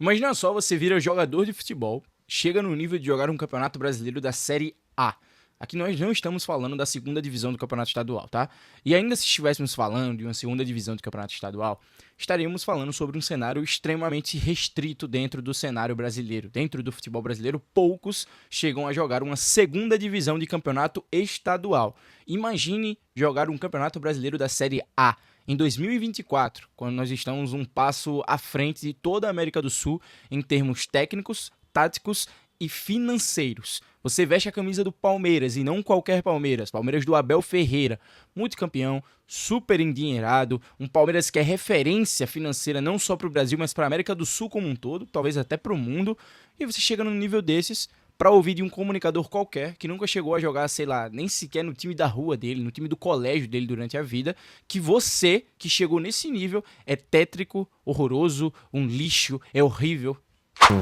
Imagina só, você vira jogador de futebol, chega no nível de jogar um campeonato brasileiro da Série A. Aqui nós não estamos falando da segunda divisão do campeonato estadual, tá? E ainda se estivéssemos falando de uma segunda divisão do campeonato estadual, estaríamos falando sobre um cenário extremamente restrito dentro do cenário brasileiro. Dentro do futebol brasileiro, poucos chegam a jogar uma segunda divisão de campeonato estadual. Imagine jogar um campeonato brasileiro da Série A em 2024, quando nós estamos um passo à frente de toda a América do Sul em termos técnicos, táticos e financeiros. Você veste a camisa do Palmeiras e não qualquer Palmeiras, Palmeiras do Abel Ferreira, multicampeão, super endinheirado, um Palmeiras que é referência financeira não só para o Brasil, mas para a América do Sul como um todo, talvez até para o mundo, e você chega num nível desses para ouvir de um comunicador qualquer que nunca chegou a jogar, sei lá, nem sequer no time da rua dele, no time do colégio dele durante a vida, que você, que chegou nesse nível, é tétrico, horroroso, um lixo, é horrível.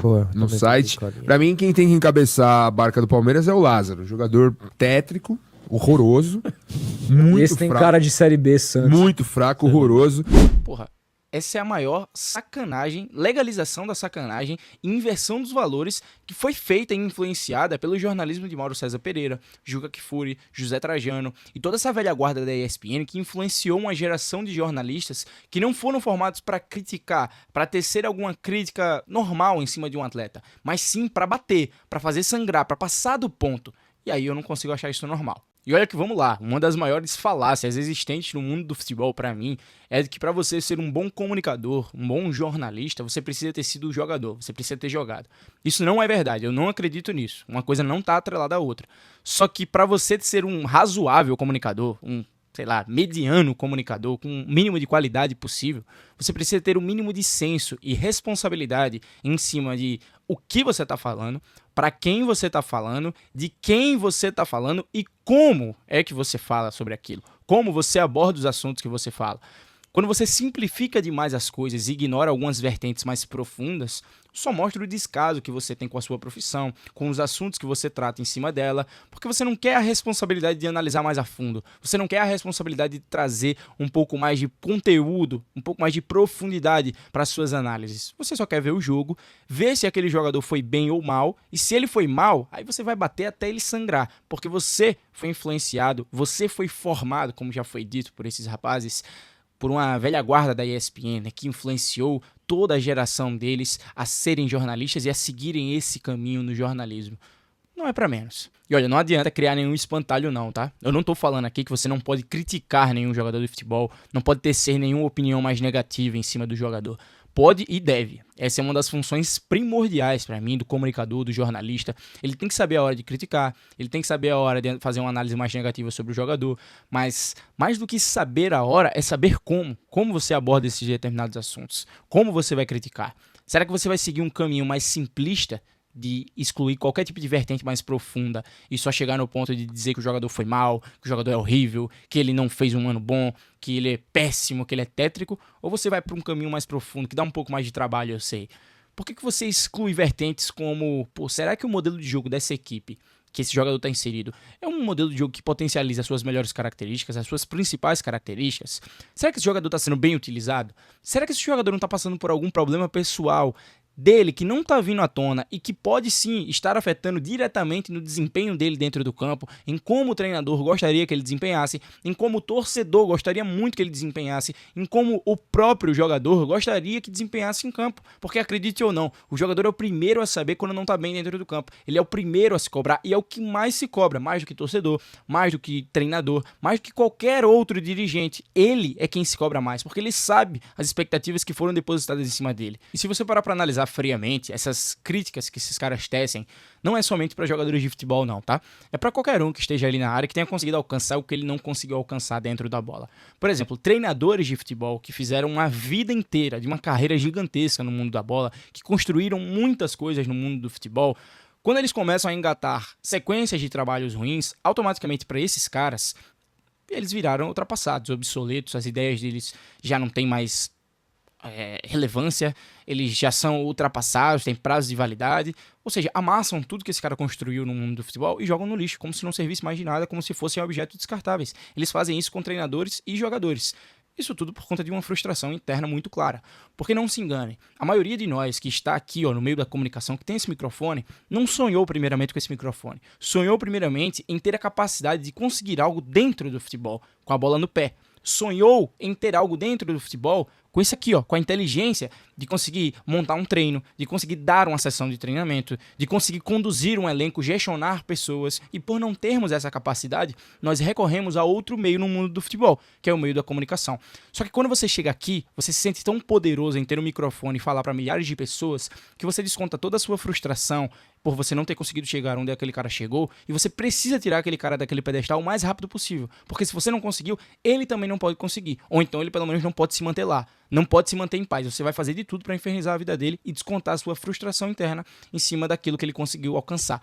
Pô, no site. Pra mim, quem tem que encabeçar a barca do Palmeiras é o Lázaro. Jogador tétrico, horroroso. Muito Esse tem fraco. cara de Série B, Santos. Muito fraco, horroroso. Porra, essa é a maior sacanagem, legalização da sacanagem e inversão dos valores que foi feita e influenciada pelo jornalismo de Mauro César Pereira, Juca Kfouri, José Trajano e toda essa velha guarda da ESPN que influenciou uma geração de jornalistas que não foram formados para criticar, para tecer alguma crítica normal em cima de um atleta, mas sim para bater, para fazer sangrar, para passar do ponto. E aí eu não consigo achar isso normal. E olha que vamos lá, uma das maiores falácias existentes no mundo do futebol pra mim é de que pra você ser um bom comunicador, um bom jornalista, você precisa ter sido jogador, você precisa ter jogado. Isso não é verdade, eu não acredito nisso. Uma coisa não tá atrelada à outra. Só que pra você ser um razoável comunicador, um, sei lá, mediano comunicador, com o mínimo de qualidade possível, você precisa ter o mínimo de senso e responsabilidade em cima de o que você está falando, para quem você está falando, de quem você está falando e como é que você fala sobre aquilo, como você aborda os assuntos que você fala. Quando você simplifica demais as coisas e ignora algumas vertentes mais profundas, só mostra o descaso que você tem com a sua profissão, com os assuntos que você trata em cima dela, porque você não quer a responsabilidade de analisar mais a fundo, você não quer a responsabilidade de trazer um pouco mais de conteúdo, um pouco mais de profundidade para as suas análises. Você só quer ver o jogo, ver se aquele jogador foi bem ou mal, e se ele foi mal, aí você vai bater até ele sangrar, porque você foi influenciado, você foi formado, como já foi dito por esses rapazes, por uma velha guarda da ESPN, né, que influenciou toda a geração deles a serem jornalistas e a seguirem esse caminho no jornalismo. Não é pra menos. E olha, não adianta criar nenhum espantalho não, tá? Eu não tô falando aqui que você não pode criticar nenhum jogador de futebol, não pode tecer nenhuma opinião mais negativa em cima do jogador. Pode e deve. Essa é uma das funções primordiais para mim, do comunicador, do jornalista. Ele tem que saber a hora de criticar, ele tem que saber a hora de fazer uma análise mais negativa sobre o jogador, mas mais do que saber a hora, é saber como você aborda esses determinados assuntos, como você vai criticar. Será que você vai seguir um caminho mais simplista, de excluir qualquer tipo de vertente mais profunda e só chegar no ponto de dizer que o jogador foi mal, que o jogador é horrível, que ele não fez um ano bom, que ele é péssimo, que ele é tétrico, ou você vai para um caminho mais profundo, que dá um pouco mais de trabalho, eu sei. Por que você exclui vertentes como, pô, será que o modelo de jogo dessa equipe, que esse jogador está inserido, é um modelo de jogo que potencializa as suas melhores características, as suas principais características? Será que esse jogador está sendo bem utilizado? Será que esse jogador não está passando por algum problema pessoal dele que não está vindo à tona e que pode sim estar afetando diretamente no desempenho dele dentro do campo, em como o treinador gostaria que ele desempenhasse, em como o torcedor gostaria muito que ele desempenhasse, em como o próprio jogador gostaria que desempenhasse em campo? Porque acredite ou não, o jogador é o primeiro a saber quando não está bem dentro do campo, ele é o primeiro a se cobrar e é o que mais se cobra, mais do que torcedor, mais do que treinador, mais do que qualquer outro dirigente. Ele é quem se cobra mais, porque ele sabe as expectativas que foram depositadas em cima dele. E se você parar para analisar friamente, essas críticas que esses caras tecem, não é somente para jogadores de futebol não, tá? É para qualquer um que esteja ali na área que tenha conseguido alcançar o que ele não conseguiu alcançar dentro da bola. Por exemplo, treinadores de futebol que fizeram uma vida inteira, de uma carreira gigantesca no mundo da bola, que construíram muitas coisas no mundo do futebol, quando eles começam a engatar sequências de trabalhos ruins, automaticamente para esses caras, eles viraram ultrapassados, obsoletos, as ideias deles já não têm mais relevância, eles já são ultrapassados, têm prazo de validade, ou seja, amassam tudo que esse cara construiu no mundo do futebol e jogam no lixo, como se não servisse mais de nada, como se fossem objetos descartáveis. Eles fazem isso com treinadores e jogadores. Isso tudo por conta de uma frustração interna muito clara. Porque não se engane, a maioria de nós que está aqui no meio da comunicação, que tem esse microfone, não sonhou primeiramente com esse microfone. Sonhou primeiramente em ter a capacidade de conseguir algo dentro do futebol, com a bola no pé. Sonhou em ter algo dentro do futebol com isso aqui, com a inteligência de conseguir montar um treino, de conseguir dar uma sessão de treinamento, de conseguir conduzir um elenco, gestionar pessoas. E por não termos essa capacidade, nós recorremos a outro meio no mundo do futebol, que é o meio da comunicação. Só que quando você chega aqui, você se sente tão poderoso em ter um microfone e falar para milhares de pessoas, que você desconta toda a sua frustração por você não ter conseguido chegar onde aquele cara chegou, e você precisa tirar aquele cara daquele pedestal o mais rápido possível. Porque se você não conseguiu, ele também não pode conseguir. Ou então ele pelo menos não pode se manter lá. Não pode se manter em paz. Você vai fazer de tudo para infernizar a vida dele e descontar a sua frustração interna em cima daquilo que ele conseguiu alcançar.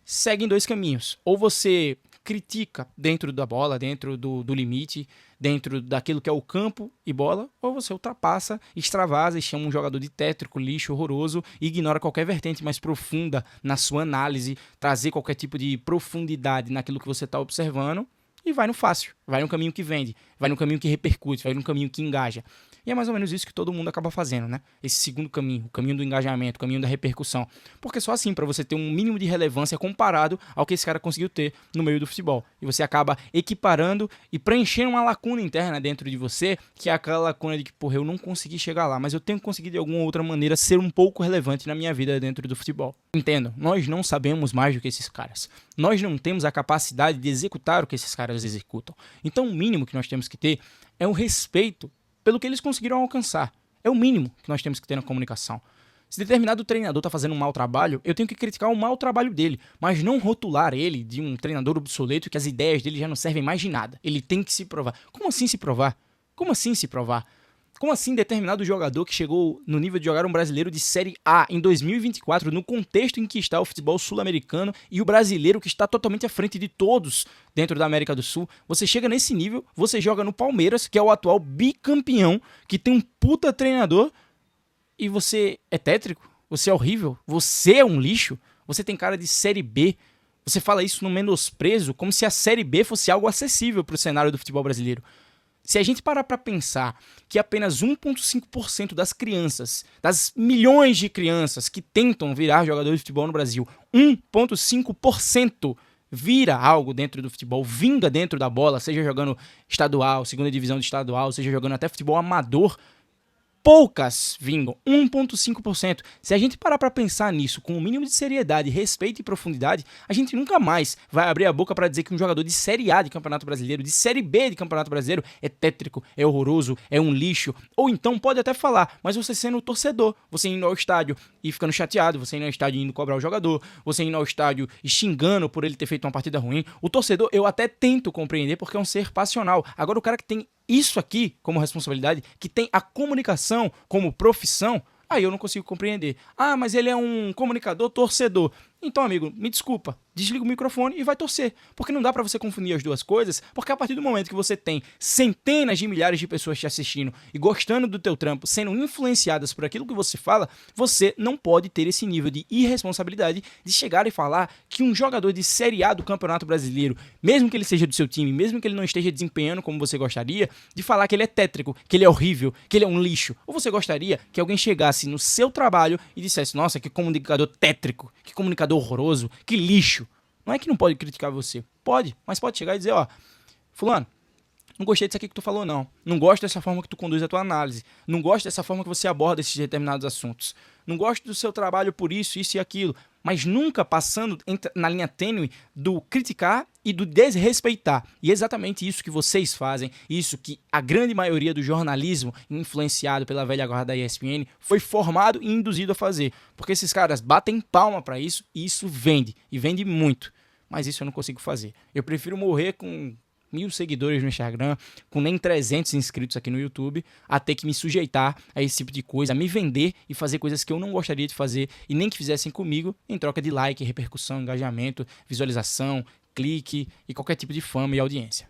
Seguem dois caminhos. Ou você critica dentro da bola, dentro do limite, dentro daquilo que é o campo e bola, ou você ultrapassa, extravasa e chama um jogador de tétrico, lixo, horroroso, e ignora qualquer vertente mais profunda na sua análise, trazer qualquer tipo de profundidade naquilo que você está observando, e vai no fácil, vai no caminho que vende, vai no caminho que repercute, vai no caminho que engaja. E é mais ou menos isso que todo mundo acaba fazendo, né? Esse segundo caminho, o caminho do engajamento, o caminho da repercussão. Porque só assim, para você ter um mínimo de relevância comparado ao que esse cara conseguiu ter no meio do futebol. E você acaba equiparando e preenchendo uma lacuna interna dentro de você, que é aquela lacuna de que, porra, eu não consegui chegar lá, mas eu tenho que conseguir de alguma outra maneira ser um pouco relevante na minha vida dentro do futebol. Entendo, nós não sabemos mais do que esses caras. Nós não temos a capacidade de executar o que esses caras executam. Então o mínimo que nós temos que ter é um respeito pelo que eles conseguiram alcançar. É o mínimo que nós temos que ter na comunicação. Se determinado treinador está fazendo um mau trabalho, eu tenho que criticar o mau trabalho dele, mas não rotular ele de um treinador obsoleto que as ideias dele já não servem mais de nada. Ele tem que se provar. Como assim se provar? Como assim se provar? Como assim determinado jogador que chegou no nível de jogar um brasileiro de Série A em 2024, no contexto em que está o futebol sul-americano e o brasileiro que está totalmente à frente de todos dentro da América do Sul, você chega nesse nível, você joga no Palmeiras, que é o atual bicampeão, que tem um puta treinador, e você é tétrico, você é horrível, você é um lixo, você tem cara de Série B, você fala isso no menosprezo, como se a Série B fosse algo acessível para o cenário do futebol brasileiro. Se a gente parar para pensar que apenas 1,5% das crianças, das milhões de crianças que tentam virar jogadores de futebol no Brasil, 1,5% vira algo dentro do futebol, vinga dentro da bola, seja jogando estadual, segunda divisão de estadual, seja jogando até futebol amador, poucas vingam, 1,5%. Se a gente parar para pensar nisso com o mínimo de seriedade, respeito e profundidade, a gente nunca mais vai abrir a boca para dizer que um jogador de Série A de Campeonato Brasileiro, de Série B de Campeonato Brasileiro, é tétrico, é horroroso, é um lixo. Ou então pode até falar, mas você sendo torcedor, você indo ao estádio e ficando chateado, você indo ao estádio e indo cobrar o jogador, você indo ao estádio e xingando por ele ter feito uma partida ruim. O torcedor eu até tento compreender porque é um ser passional. Agora o cara que tem isso aqui como responsabilidade, que tem a comunicação como profissão, aí eu não consigo compreender. Ah, mas ele é um comunicador torcedor. Então, amigo, me desculpa, desliga o microfone e vai torcer. Porque não dá pra você confundir as duas coisas, porque a partir do momento que você tem centenas de milhares de pessoas te assistindo e gostando do teu trampo, sendo influenciadas por aquilo que você fala, você não pode ter esse nível de irresponsabilidade de chegar e falar que um jogador de Série A do Campeonato Brasileiro, mesmo que ele seja do seu time, mesmo que ele não esteja desempenhando como você gostaria, de falar que ele é tétrico, que ele é horrível, que ele é um lixo. Ou você gostaria que alguém chegasse no seu trabalho e dissesse, nossa, que comunicador tétrico, que comunicador horroroso, que lixo. Não é que não pode criticar você. Pode, mas pode chegar e dizer, ó, fulano, não gostei disso aqui que tu falou, não. Não gosto dessa forma que tu conduz a tua análise. Não gosto dessa forma que você aborda esses determinados assuntos. Não gosto do seu trabalho por isso, isso e aquilo. Mas nunca passando na linha tênue do criticar e do desrespeitar. E é exatamente isso que vocês fazem, isso que a grande maioria do jornalismo, influenciado pela velha guarda da ESPN, foi formado e induzido a fazer. Porque esses caras batem palma pra isso e isso vende. E vende muito. Mas isso eu não consigo fazer. Eu prefiro morrer com 1.000 seguidores no Instagram, com nem 300 inscritos aqui no YouTube, a ter que me sujeitar a esse tipo de coisa, a me vender e fazer coisas que eu não gostaria de fazer e nem que fizessem comigo em troca de like, repercussão, engajamento, visualização, clique e qualquer tipo de fama e audiência.